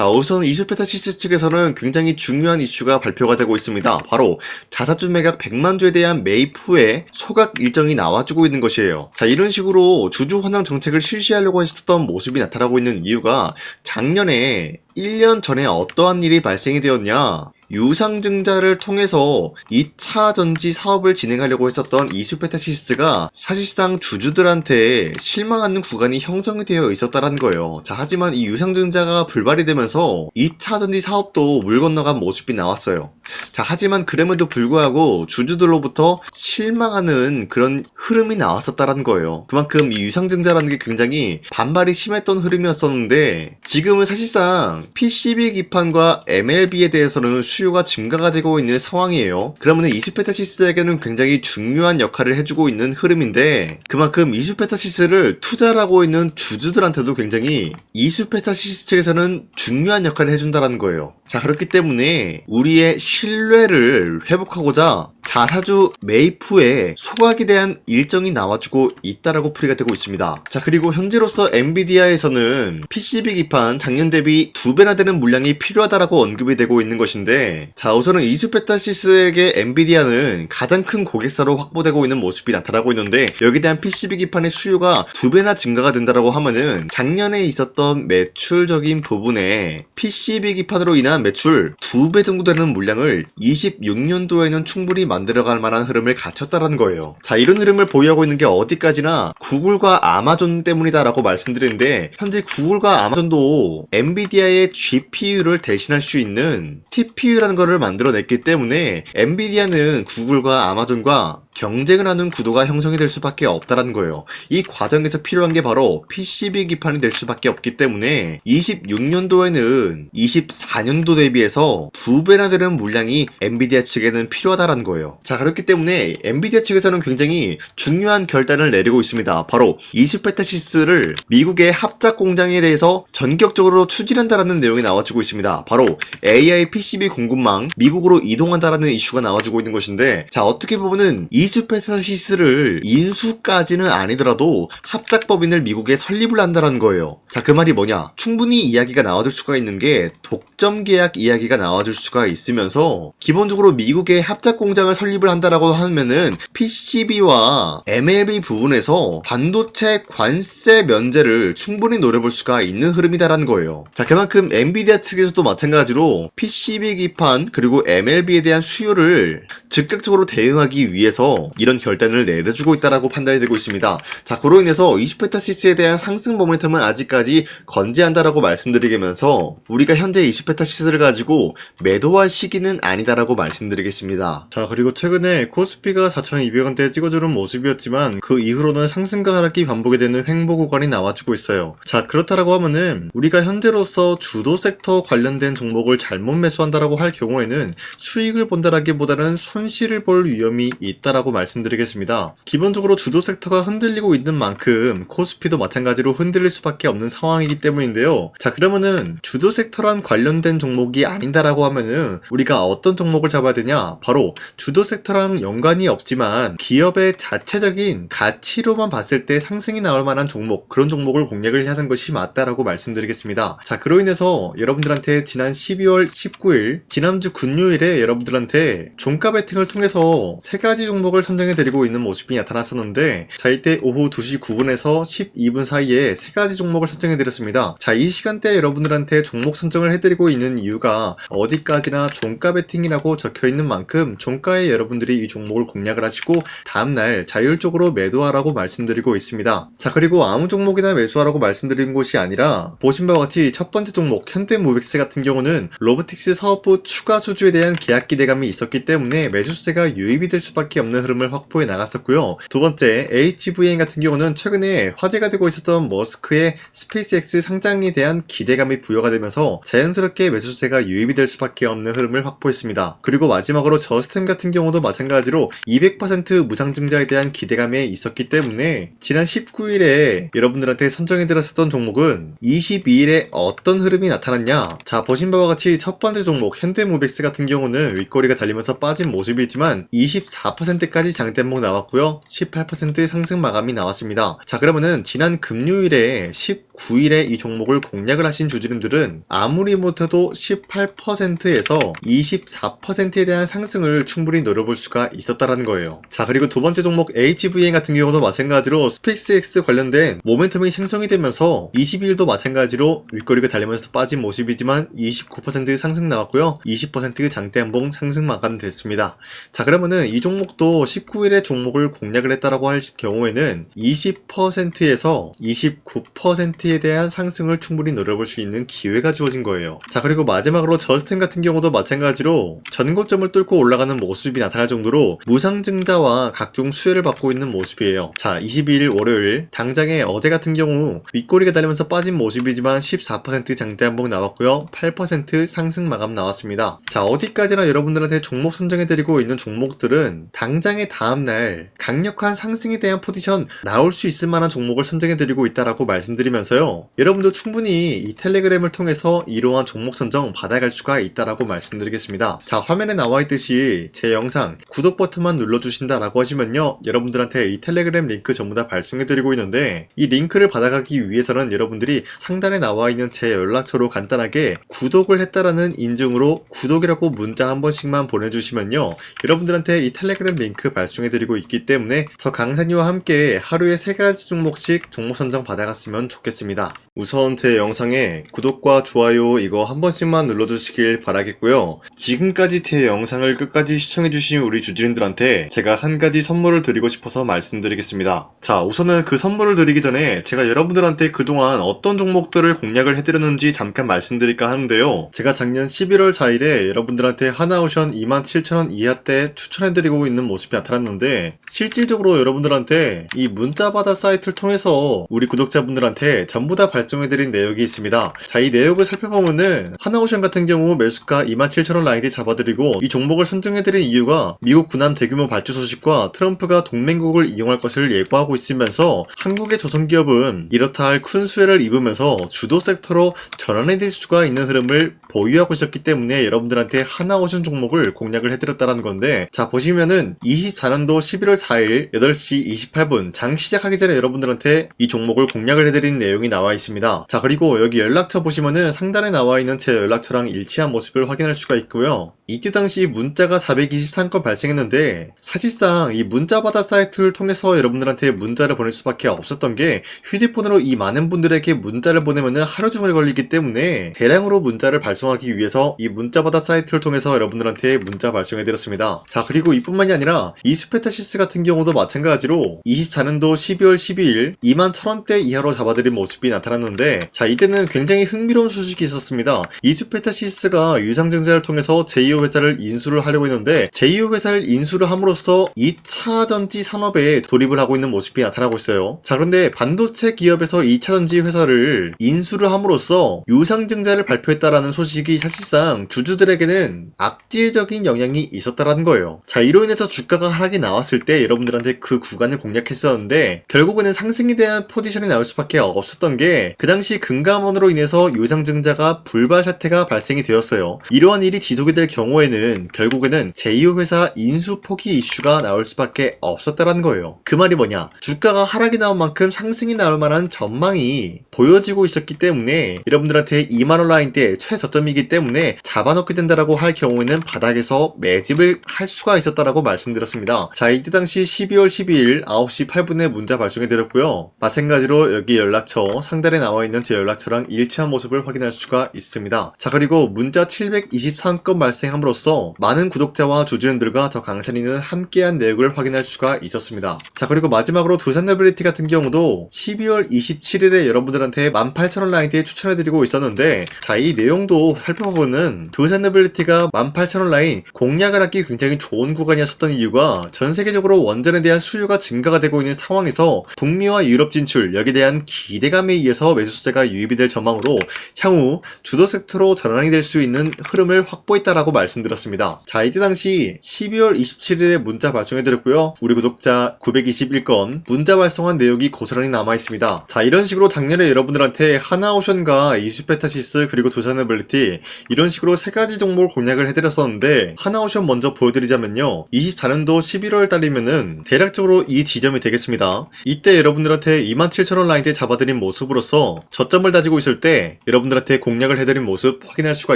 자, 우선 이수페타시스 측에서는 굉장히 중요한 이슈가 발표가 되고 있습니다. 바로 자사주 매각 100만 주에 대한 매입 후에 소각 일정이 나와주고 있는 것이에요. 자, 이런 식으로 주주 환원 정책을 실시하려고 했었던 모습이 나타나고 있는 이유가 작년에 1년 전에 어떠한 일이 발생이 되었냐, 유상증자를 통해서 2차 전지 사업을 진행하려고 했었던 이수페타시스가 사실상 주주들한테 실망하는 구간이 형성이 되어 있었다는 거예요. 자, 하지만 이 유상증자가 불발이 되면서 2차 전지 사업도 물 건너간 모습이 나왔어요. 자, 하지만 그럼에도 불구하고 주주들로부터 실망하는 그런 흐름이 나왔었다는 거예요. 그만큼 이 유상증자라는 게 굉장히 반발이 심했던 흐름이었었는데, 지금은 사실상 PCB 기판과 MLB에 대해서는 수요가 증가가 되고 있는 상황이에요. 그러면 이수페타시스에게는 굉장히 중요한 역할을 해주고 있는 흐름인데, 그만큼 이수페타시스를 투자하고 있는 주주들한테도 굉장히 이수페타시스 측에서는 중요한 역할을 해준다는 거예요. 자, 그렇기 때문에 우리의 신뢰를 회복하고자 자사주 매입 후에 소각에 대한 일정이 나와주고 있다라고 풀이가 되고 있습니다. 자, 그리고 현재로서 엔비디아에서는 PCB 기판 작년 대비 2배나 되는 물량이 필요하다라고 언급이 되고 있는 것인데, 자, 우선은 이수페타시스에게 엔비디아는 가장 큰 고객사로 확보되고 있는 모습이 나타나고 있는데, 여기에 대한 PCB 기판의 수요가 2배나 증가가 된다라고 하면은 작년에 있었던 매출적인 부분에 PCB 기판으로 인한 매출 2배 정도 되는 물량을 26년도에는 충분히 만들어갈 만한 흐름을 갖췄다는 거예요. 자, 이런 흐름을 보유하고 있는 게 어디까지나 구글과 아마존 때문이다라고 말씀드리는데, 현재 구글과 아마존도 엔비디아의 GPU를 대신할 수 있는 TPU라는 거를 만들어냈기 때문에 엔비디아는 구글과 아마존과 경쟁을 하는 구도가 형성이 될 수밖에 없다는 거예요. 이 과정에서 필요한 게 바로 PCB 기판이 될 수밖에 없기 때문에 26년도에는 24년도 대비해서 2배나 되는 물량이 엔비디아 측에는 필요하다는 거예요. 자, 그렇기 때문에 엔비디아 측에서는 굉장히 중요한 결단을 내리고 있습니다. 바로 이수페타시스를 미국의 합작 공장에 대해서 전격적으로 추진한다라는 내용이 나와주고 있습니다. 바로 AI PCB 공급망 미국으로 이동한다라는 이슈가 나와주고 있는 것인데, 자, 어떻게 보면은 이수페타시스를 인수까지는 아니더라도 합작법인을 미국에 설립을 한다는 거예요. 자, 그 말이 뭐냐? 충분히 이야기가 나와줄 수가 있는 게 독점 계약 이야기가 나와줄 수가 있으면서, 기본적으로 미국의 합작 공장을 설립을 한다라고 하면은 PCB와 MLB 부분에서 반도체 관세 면제를 충분히 노려볼 수가 있는 흐름이다라는 거예요. 자, 그만큼 엔비디아 측에서도 마찬가지로 PCB 기판 그리고 MLB에 대한 수요를 즉각적으로 대응하기 위해서 이런 결단을 내려주고 있다라고 판단이 되고 있습니다. 자, 그로 인해서 이수페타시스에 대한 상승 모멘텀은 아직까지 건재한다라고 말씀드리면서, 우리가 현재 이수페타시스를 가지고 매도할 시기는 아니다라고 말씀드리겠습니다. 자, 그리고 최근에 코스피가 4,200원대에 찍어주는 모습이었지만 그 이후로는 상승과 하락이 반복이 되는 횡보 구간이 나와주고 있어요. 자, 그렇다라고 하면은 우리가 현재로서 주도 섹터 관련된 종목을 잘못 매수한다라고 할 경우에는 수익을 본다라기보다는 손실을 볼 위험이 있다라고 말씀드리겠습니다. 기본적으로 주도 섹터가 흔들리고 있는 만큼 코스피도 마찬가지로 흔들릴 수밖에 없는 상황이기 때문인데요. 자, 그러면은 주도 섹터랑 관련된 종목이 아니다라고 하면은 우리가 어떤 종목을 잡아야 되냐? 바로 주도 섹터랑 연관이 없지만 기업의 자체적인 가치로만 봤을 때 상승이 나올 만한 종목, 그런 종목을 공략을 하는 것이 맞다라고 말씀드리겠습니다. 자, 그로 인해서 여러분들한테 지난 12월 19일 지난주 금요일에 여러분들한테 종가 베팅을 통해서 3가지 종목을 선정해드리고 있는 모습이 나타났었는데, 자, 이때 오후 2시 9분에서 12분 사이에 3가지 종목을 선정해드렸습니다. 자, 이 시간대에 여러분들한테 종목 선정을 해드리고 있는 이유가 어디까지나 종가 베팅이라고 적혀있는 만큼 종가에 여러분들이 이 종목을 공략을 하시고 다음날 자율적으로 매도하라고 말씀드리고 있습니다. 자, 그리고 아무 종목이나 매수하라고 말씀드린 것이 아니라, 보신 바와 같이 첫 번째 종목 현대모빅스 같은 경우는 로보틱스 사업부 추가 수주에 대한 계약 기대감이 있었기 때문에 매수세가 유입이 될 수밖에 없는 흐름을 확보해 나갔었고요. 두 번째 HVN 같은 경우는 최근에 화제가 되고 있었던 머스크의 스페이스X 상장에 대한 기대감이 부여가 되면서 자연스럽게 매수세가 유입이 될 수밖에 없는 흐름을 확보해 확보했습니다. 그리고 마지막으로 저스템 같은 경우도 마찬가지로 200% 무상증자에 대한 기대감이 있었기 때문에 지난 19일에 여러분들한테 선정해드렸었던 종목은 22일에 어떤 흐름이 나타났냐. 자, 보신 바와 같이 첫 번째 종목 현대모비스 같은 경우는 윗꼬리가 달리면서 빠진 모습이지만 24%까지 장대목 나왔고요. 18% 상승 마감이 나왔습니다. 자, 그러면은 지난 금요일에 19일에 이 종목을 공략을 하신 주주님들은 아무리 못해도 18%에서 24%에 대한 상승을 충분히 노려볼 수가 있었다라는 거예요. 자, 그리고 두 번째 종목 HVN 같은 경우도 마찬가지로 스페이스X 관련된 모멘텀이 생성이 되면서 22일도 마찬가지로 윗꼬리가 달리면서 빠진 모습이지만 29% 상승 나왔고요. 20% 장대 한봉 상승 마감됐습니다. 자, 그러면은 이 종목도 19일에 종목을 공략을 했다라고 할 경우에는 20%에서 29%에 대한 상승을 충분히 노려볼 수 있는 기회가 주어진 거예요. 자, 그리고 마지막으로 저스템 같은 경우도 마찬가지로 전고점을 뚫고 올라가는 모습이 나타날 정도로 무상증자와 각종 수혜를 받고 있는 모습이에요. 자, 22일 월요일 당장에 어제 같은 경우 윗꼬리가 달리면서 빠진 모습이지만 14% 장대 한봉 나왔고요. 8% 상승 마감 나왔습니다. 자, 어디까지나 여러분들한테 종목 선정해드리고 있는 종목들은 당장의 다음날 강력한 상승에 대한 포지션 나올 수 있을 만한 종목을 선정해드리고 있다라고 말씀드리면서요. 여러분도 충분히 이 텔레그램을 통해서 이러한 종목 선정 받아갈 수가 있다라고 말씀드리겠습니다. 자, 화면에 나와 있듯이 제 영상 구독 버튼만 눌러주신다라고 하시면요, 여러분들한테 이 텔레그램 링크 전부 다 발송해드리고 있는데 이 링크를 받아가기 위해서는 여러분들이 상단에 나와 있는 제 연락처로 간단하게 구독을 했다라는 인증으로 구독이라고 문자 한 번씩만 보내주시면요, 여러분들한테 이 텔레그램 링크 발송해드리고 있기 때문에 저 강산이와 함께 하루에 3가지 종목씩 종목 선정 받아갔으면 좋겠습니다. 우선 제 영상에 구독과 좋아요 이거 한 번씩만 눌러주시길 바라겠고요. 지금까지 제 영상을 끝까지 시청해주신 우리 주주님들한테 제가 한 가지 선물을 드리고 싶어서 말씀드리겠습니다. 자, 우선은 그 선물을 드리기 전에 제가 여러분들한테 그동안 어떤 종목들을 공략을 해드렸는지 잠깐 말씀드릴까 하는데요. 제가 작년 11월 4일에 여러분들한테 하나오션 27,000원 이하대 추천해드리고 있는 모습이 나타났는데 실질적으로 여러분들한테 이 문자바다 사이트를 통해서 우리 구독자분들한테 전부 다 발송해드린 내역이 있습니다. 자, 이 내역을 살펴보면은 하나오션 같은 경우 매수가 27,000원 라인에 잡아드리고 이 종목을 선정해드린 이유가 미국 군함 대규모 발주 소식과 트럼프가 동맹국을 이용할 것을 예고하고 있으면서 한국의 조선기업은 이렇다 할 큰 수혜를 입으면서 주도 섹터로 전환해질 수가 있는 흐름을 보유하고 있었기 때문에 여러분들한테 하나오션 종목을 공략을 해드렸다는 건데, 자, 보시면은 24년도 11월 4일 8시 28분 장 시작하기 전에 여러분들한테 이 종목을 공략을 해드린 내용이 나와 있습니다. 자, 그리고 여기 연락처 보시면은 상단에 나와 있는 제 연락처랑 일치한 모습을 확인할 수가 있고요. 이때 당시 문자가 423건 발생했는데 사실상 이 문자바다 사이트를 통해서 여러분들한테 문자를 보낼 수밖에 없었던 게 휴대폰으로 이 많은 분들에게 문자를 보내면은 하루 종일 걸리기 때문에 대량으로 문자를 발송하기 위해서 이 문자바다 사이트를 통해서 여러분들한테 문자 발송해드렸습니다. 자, 그리고 이뿐만이 아니라 이스페타시스 같은 경우도 마찬가지로 24년도 12월 12일 21,000원대 이하로 잡아드린 모습이 나타났는데, 자, 이때는 굉장히 흥미로운 소식이 있었습니다. 이스페타시스가 유상증자를 통해서 제2호 회사를 인수를 하려고 했는데 제2호 회사를 인수를 함으로써 2차전지 산업에 돌입을 하고 있는 모습이 나타나고 있어요. 자, 그런데 반도체 기업에서 2차전지 회사를 인수를 함으로써 유상증자를 발표했다라는 소식이 사실상 주주들에게는 악질적인 영향이 있었다라는 거예요. 자, 이로 인해서 주가가 하락이 나왔을 때 여러분들한테 그 구간을 공략했었는데 결국에는 상승에 대한 포지션이 나올 수밖에 없었던 게 그 당시 금감원으로 인해서 유상증자가 불발 사태가 발생이 되었어요. 이러한 일이 지속이 될 경우에는 결국에는 제2호 회사 인수 포기 이슈가 나올 수밖에 없었다라는 거예요. 그 말이 뭐냐, 주가가 하락이 나온 만큼 상승이 나올 만한 전망이 보여지고 있었기 때문에 여러분들한테 2만원 라인대 최저점이기 때문에 잡아놓게 된다라고 할 경우에는 바닥에서 매집을 할 수가 있었다라고 말씀드렸습니다. 자, 이때 당시 12월 12일 9시 8분에 문자 발송해드렸고요. 마찬가지로 여기 연락처 상단에 나와 있는 제 연락처랑 일치한 모습을 확인할 수가 있습니다. 자, 그리고 문자 723건 발생함으로써 많은 구독자와 주주님들과 저 강산이는 함께한 내역을 확인할 수가 있었습니다. 자, 그리고 마지막으로 두산노빌리티 같은 경우도 12월 27일에 여러분들한테 18,000원 라인대에 추천해드리고 있었는데, 자, 이 내용도 살펴보면 두산노빌리티가 18,000원 라인 공략을 하기 굉장히 좋은 구간이었었던 이유가 전 세계적으로 원전에 대한 수요가 증가가 되고 있는 상황에서 북미와 유럽 진출, 여기에 대한 기대감에 의해서 매수세가 유입이 될 전망으로 향후 주도 섹터로 전환이 될 수 있는 흐름을 확보했다라고 말씀드렸습니다. 자, 이때 당시 12월 27일에 문자 발송해드렸고요. 우리 구독자 921건 문자 발송한 내용이 고스란히 남아있습니다. 자, 이런 식으로 작년에 여러분들한테 하나오션과 이수페타시스 그리고 두산에빌리티 이런 식으로 세 가지 종목을 공략을 해드렸었는데, 하나오션 먼저 보여드리자면요, 24년도 11월 달이면은 대략적으로 이 지점이 되겠습니다. 이때 여러분들한테 27,000원 라인대 잡아드린 모습으로서 저점을 다지고 있을 때 여러분들한테 공략을 해드린 모습 확인할 수가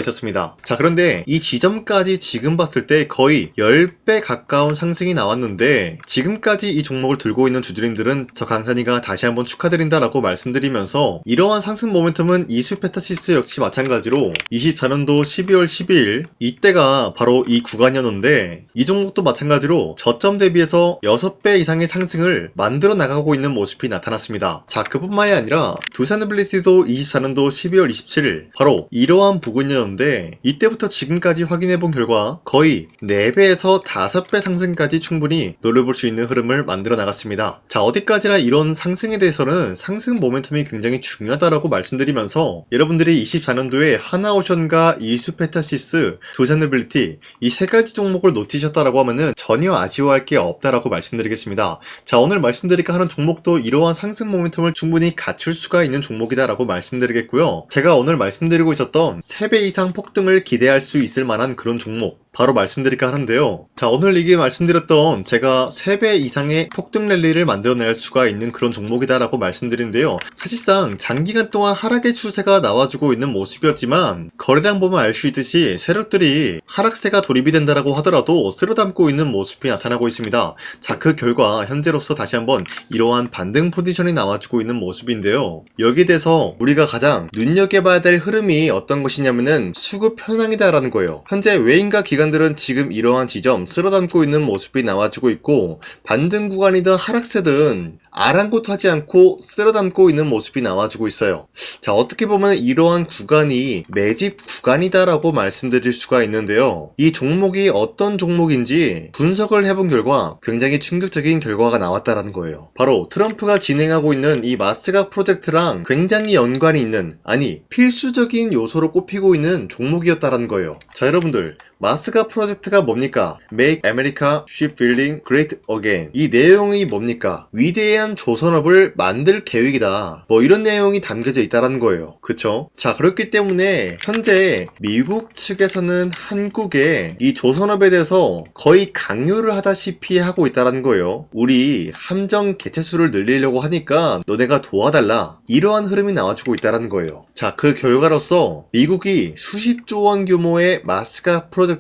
있었습니다. 자, 그런데 이 지점까지 지금 봤을 때 거의 10배 가까운 상승이 나왔는데, 지금까지 이 종목을 들고 있는 주주님들은 저 강산이가 다시 한번 축하드린다라고 말씀드리면서, 이러한 상승 모멘텀은 이수페타시스 역시 마찬가지로 24년도 12월 12일 이때가 바로 이 구간이었는데, 이 종목도 마찬가지로 저점 대비해서 6배 이상의 상승을 만들어 나가고 있는 모습이 나타났습니다. 자, 그뿐만이 아니라 두산에빌리티도 24년도 12월 27일 바로 이러한 부근이었는데, 이때부터 지금까지 확인해본 결과 거의 4배에서 5배 상승까지 충분히 노려볼 수 있는 흐름을 만들어 나갔습니다. 자, 어디까지나 이런 상승에 대해서는 상승 모멘텀이 굉장히 중요하다라고 말씀드리면서, 여러분들이 24년도에 하나오션과 이수페타시스, 두산에빌리티 이 세 가지 종목을 놓치셨다라고 하면은 전혀 아쉬워할 게 없다라고 말씀드리겠습니다. 자, 오늘 말씀드릴까 하는 종목도 이러한 상승 모멘텀을 충분히 갖출 수가 있는 종목이다라고 말씀드리겠고요. 제가 오늘 말씀드리고 있었던 3배 이상 폭등을 기대할 수 있을 만한 그런 종목 바로 말씀드릴까 하는데요. 자, 오늘 이게 말씀드렸던 제가 3배 이상의 폭등 랠리를 만들어낼 수가 있는 그런 종목이다라고 말씀드리는데요. 사실상 장기간 동안 하락의 추세가 나와주고 있는 모습이었지만, 거래량 보면 알 수 있듯이 세력들이 하락세가 돌입이 된다라고 하더라도 쓸어담고 있는 모습이 나타나고 있습니다. 자, 그 결과 현재로서 다시 한번 이러한 반등 포지션이 나와주고 있는 모습인데요. 여기에 대해서 우리가 가장 눈여겨봐야 될 흐름이 어떤 것이냐면은 수급 현황이다라는 거예요. 현재 외인과 기관들은 지금 이러한 지점 쓸어담고 있는 모습이 나와주고 있고, 반등 구간이든 하락세든 아랑곳하지 않고 쓸어담고 있는 모습이 나와주고 있어요. 자, 어떻게 보면 이러한 구간이 매집 구간이다라고 말씀드릴 수가 있는데요. 이 종목이 어떤 종목인지 분석을 해본 결과 굉장히 충격적인 결과가 나왔다라는 거예요. 바로 트럼프가 진행하고 있는 이 마스가 프로젝트랑 굉장히 연관이 있는, 아니 필수적인 요소로 꼽히고 있는 종목이었다라는 거예요. 자, 여러분들, 마스가 프로젝트가 뭡니까? Make America Shipbuilding Great Again. 이 내용이 뭡니까? 위대한 조선업을 만들 계획이다. 뭐 이런 내용이 담겨져 있다는 거예요. 그쵸? 자, 그렇기 때문에 현재 미국 측에서는 한국에 이 조선업에 대해서 거의 강요를 하다시피 하고 있다는 거예요. 우리 함정 개체수를 늘리려고 하니까 너네가 도와달라. 이러한 흐름이 나와주고 있다는 거예요. 자, 그 결과로서 미국이 수십조 원 규모의 마스가 프로젝트에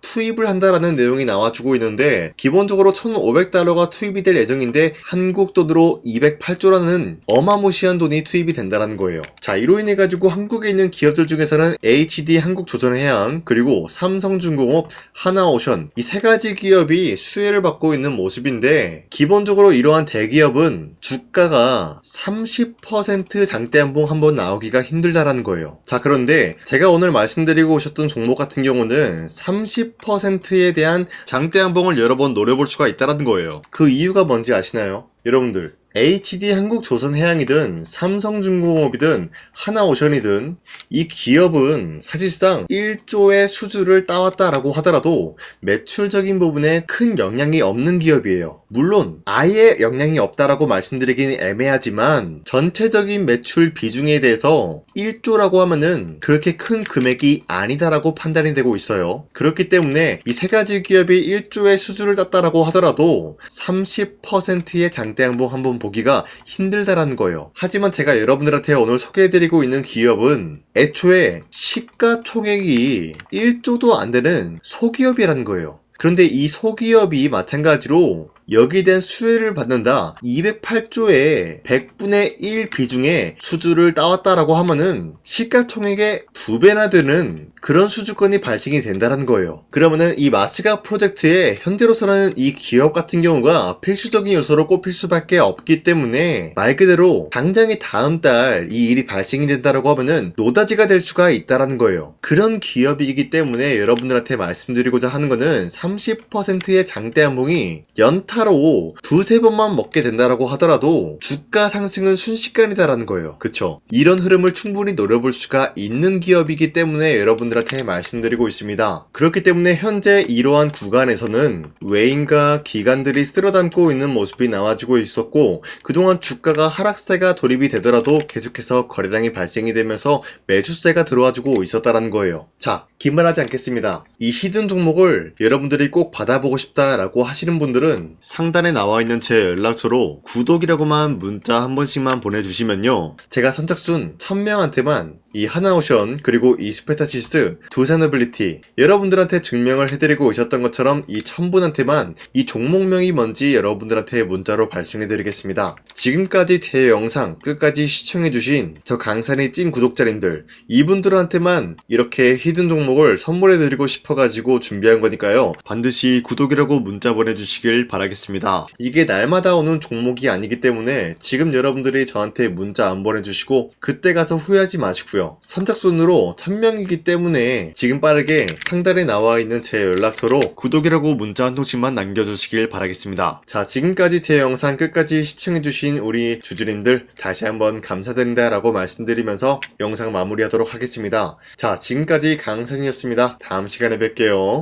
투입을 한다라는 내용이 나와주고 있는데, 기본적으로 1,500달러가 투입이 될 예정인데 한국 돈으로 208조라는 어마무시한 돈이 투입이 된다는 거예요. 자, 이로 인해 가지고 한국에 있는 기업들 중에서는 HD 한국조선해양, 그리고 삼성중공업, 하나오션 이 세 가지 기업이 수혜를 받고 있는 모습인데, 기본적으로 이러한 대기업은 주가가 30% 장대한봉 한번 나오기가 힘들다라는 거예요. 자, 그런데 제가 오늘 말씀드리고 오셨던 종목 같은 경우는 30%에 대한 장대한봉을 여러 번 노려볼 수가 있다는 거예요. 그 이유가 뭔지 아시나요? 여러분들, HD 한국조선해양이든 삼성중공업이든 하나오션이든 이 기업은 사실상 1조의 수주를 따왔다라고 하더라도 매출적인 부분에 큰 영향이 없는 기업이에요. 물론 아예 영향이 없다라고 말씀드리기는 애매하지만, 전체적인 매출 비중에 대해서 1조라고 하면은 그렇게 큰 금액이 아니다라고 판단이 되고 있어요. 그렇기 때문에 이 세 가지 기업이 1조의 수주를 땄다라고 하더라도 30%의 장대양봉 한번 보기가 힘들다라는 거예요. 하지만 제가 여러분들한테 오늘 소개해드리고 있는 기업은 애초에 시가총액이 1조도 안 되는 소기업이라는 거예요. 그런데 이 소기업이 마찬가지로 여기에 대한 수혜를 받는다, 208조의 100분의 1 비중의 수주를 따왔다라고 하면은 시가총액의 2배나 되는 그런 수주권이 발생이 된다는 거예요. 그러면은 이 마스가 프로젝트에 현재로서는 이 기업 같은 경우가 필수적인 요소로 꼽힐 수밖에 없기 때문에, 말 그대로 당장에 다음 달 이 일이 발생이 된다라고 하면은 노다지가 될 수가 있다라는 거예요. 그런 기업이기 때문에 여러분들한테 말씀드리고자 하는 거는 30%의 장대 한봉이 연타로 두세 번만 먹게 된다라고 하더라도 주가 상승은 순식간이다라는 거예요. 그쵸? 이런 흐름을 충분히 노려볼 수가 있는 기업이기 때문에 여러분들한테 말씀드리고 있습니다. 그렇기 때문에 현재 이러한 구간에서는 외인과 기관들이 쓸어담고 있는 모습이 나와주고 있었고, 그동안 주가가 하락세가 돌입이 되더라도 계속해서 거래량이 발생이 되면서 매수세가 들어와주고 있었다라는 거예요. 자, 기만하지 않겠습니다. 이 히든 종목을 여러분들이 꼭 받아보고 싶다라고 하시는 분들은 상단에 나와 있는 제 연락처로 구독이라고만 문자 한 번씩만 보내주시면요, 제가 선착순 1000명한테만 이 하나오션 그리고 이 스페타시스 두산어빌리티 여러분들한테 증명을 해드리고 있었던 것처럼 이 1000분한테만 이 종목명이 뭔지 여러분들한테 문자로 발송해드리겠습니다. 지금까지 제 영상 끝까지 시청해주신 저 강산의 찐 구독자님들, 이분들한테만 이렇게 히든 종목을 선물해드리고 싶어가지고 준비한 거니까요, 반드시 구독이라고 문자 보내주시길 바라겠습니다. 이게 날마다 오는 종목이 아니기 때문에 지금 여러분들이 저한테 문자 안 보내주시고 그때 가서 후회하지 마시고요. 선착순으로 1000명이기 때문에 지금 빠르게 상단에 나와 있는 제 연락처로 구독이라고 문자 한 통씩만 남겨주시길 바라겠습니다. 자, 지금까지 제 영상 끝까지 시청해주신 우리 주주님들 다시 한번 감사드린다 라고 말씀드리면서 영상 마무리하도록 하겠습니다. 자, 지금까지 강산이었습니다. 다음 시간에 뵐게요.